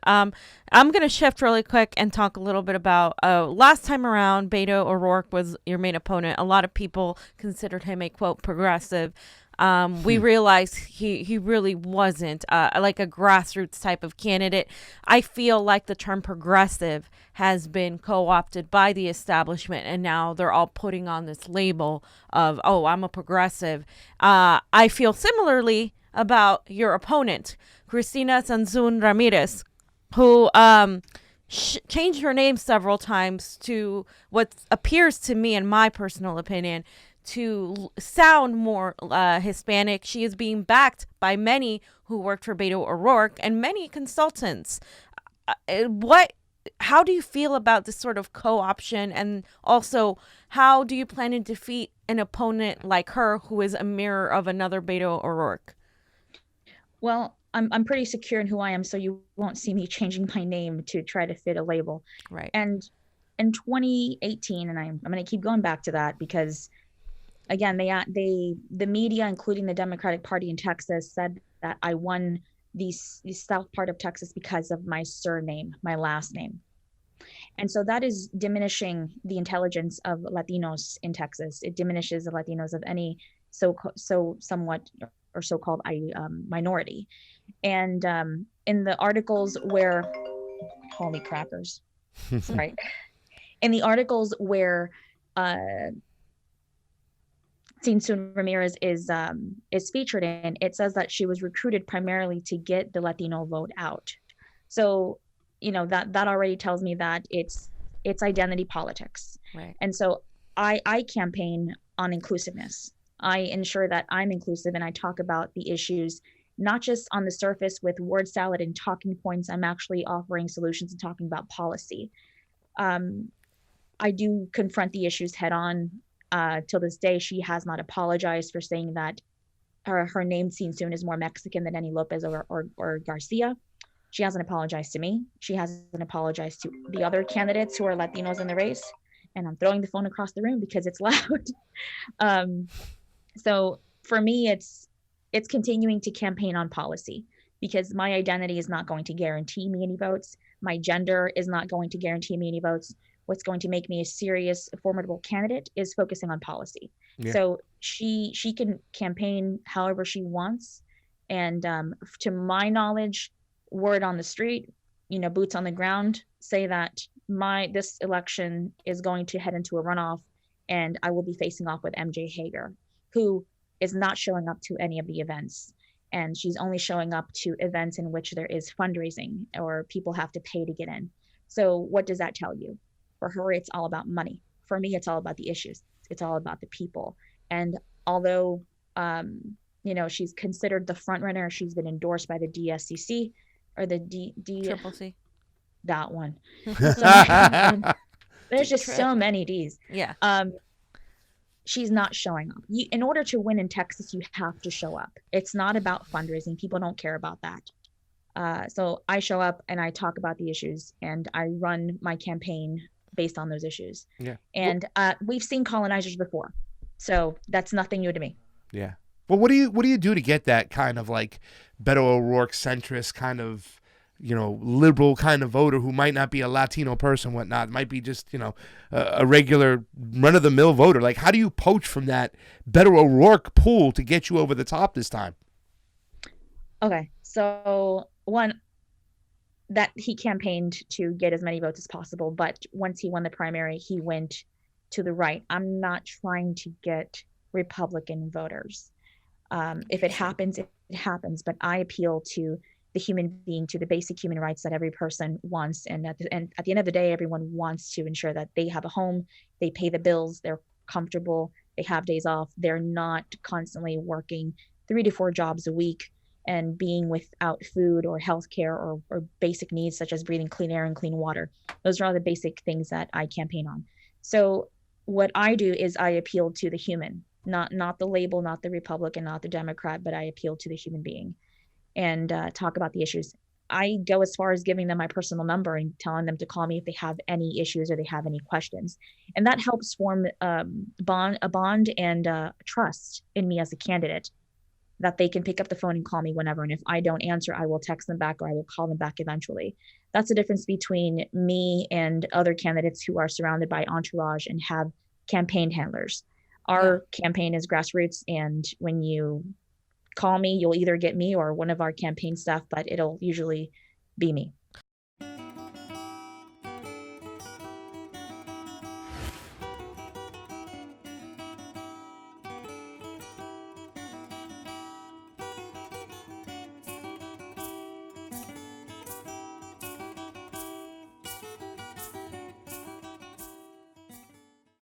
I'm going to shift really quick and talk a little bit about last time around, Beto O'Rourke was your main opponent. A lot of people considered him a, quote, progressive. We realized he really wasn't like a grassroots type of candidate. I feel like the term progressive has been co-opted by the establishment, and now they're all putting on this label of, oh, I'm a progressive. I feel similarly about your opponent, Cristina Sanzun Ramirez, who changed her name several times to what appears to me, in my personal opinion, to sound more Hispanic. She is being backed by many who worked for Beto O'Rourke and many consultants. How do you feel about this sort of co-option, and also how do you plan to defeat an opponent like her who is a mirror of another Beto O'Rourke? Well, I'm pretty secure in who I am, so you won't see me changing my name to try to fit a label. Right. And in 2018, and I'm going to keep going back to that because again, the media, including the Democratic Party in Texas, said that I won the south part of Texas because of my surname, my last name. And so that is diminishing the intelligence of Latinos in Texas. It diminishes the Latinos of any somewhat or so-called minority. And in the articles where, holy crackers, sorry, in the articles where Sanzun Ramirez is featured in, it says that she was recruited primarily to get the Latino vote out. So, that already tells me that it's identity politics. Right. And so I campaign on inclusiveness. I ensure that I'm inclusive and I talk about the issues, not just on the surface with word salad and talking points. I'm actually offering solutions and talking about policy. I do confront the issues head on. Till this day, she has not apologized for saying that her name seen soon is more Mexican than any Lopez or Garcia. She hasn't apologized to me. She hasn't apologized to the other candidates who are Latinos in the race. And I'm throwing the phone across the room because it's loud. So for me, it's continuing to campaign on policy because my identity is not going to guarantee me any votes. My gender is not going to guarantee me any votes. What's going to make me a serious, formidable candidate is focusing on policy. Yeah. So she can campaign however she wants. And to my knowledge, word on the street, boots on the ground say that this election is going to head into a runoff and I will be facing off with MJ Hager, who is not showing up to any of the events. And she's only showing up to events in which there is fundraising or people have to pay to get in. So what does that tell you? For her, it's all about money. For me, it's all about the issues. It's all about the people. And although, she's considered the front runner, she's been endorsed by the DSCC or the Triple C. That one. There's just so many Ds. Yeah. She's not showing up. In order to win in Texas, you have to show up. It's not about fundraising. People don't care about that. So I show up and I talk about the issues and I run my campaign based on those issues. Yeah. And we've seen colonizers before, so that's nothing new to me. Yeah. Well, what do you do to get that kind of like Beto O'Rourke centrist kind of, liberal kind of voter who might not be a Latino person, whatnot, might be just, a regular run-of-the-mill voter? Like, how do you poach from that Beto O'Rourke pool to get you over the top this time? Okay, so one, that he campaigned to get as many votes as possible, but once he won the primary, he went to the right. I'm not trying to get Republican voters. If it happens, it happens, but I appeal to the human being, to the basic human rights that every person wants. And at the end of the day, everyone wants to ensure that they have a home, they pay the bills, they're comfortable, they have days off, they're not constantly working 3 to 4 jobs a week and being without food or healthcare or basic needs such as breathing clean air and clean water. Those are all the basic things that I campaign on. So what I do is I appeal to the human, not the label, not the Republican, not the Democrat, but I appeal to the human being and talk about the issues. I go as far as giving them my personal number and telling them to call me if they have any issues or they have any questions. And that helps form a bond and trust in me as a candidate. that they can pick up the phone and call me whenever. And if I don't answer, I will text them back or I will call them back eventually. That's the difference between me and other candidates who are surrounded by entourage and have campaign handlers. Our campaign is grassroots, and when you call me, you'll either get me or one of our campaign staff, but it'll usually be me.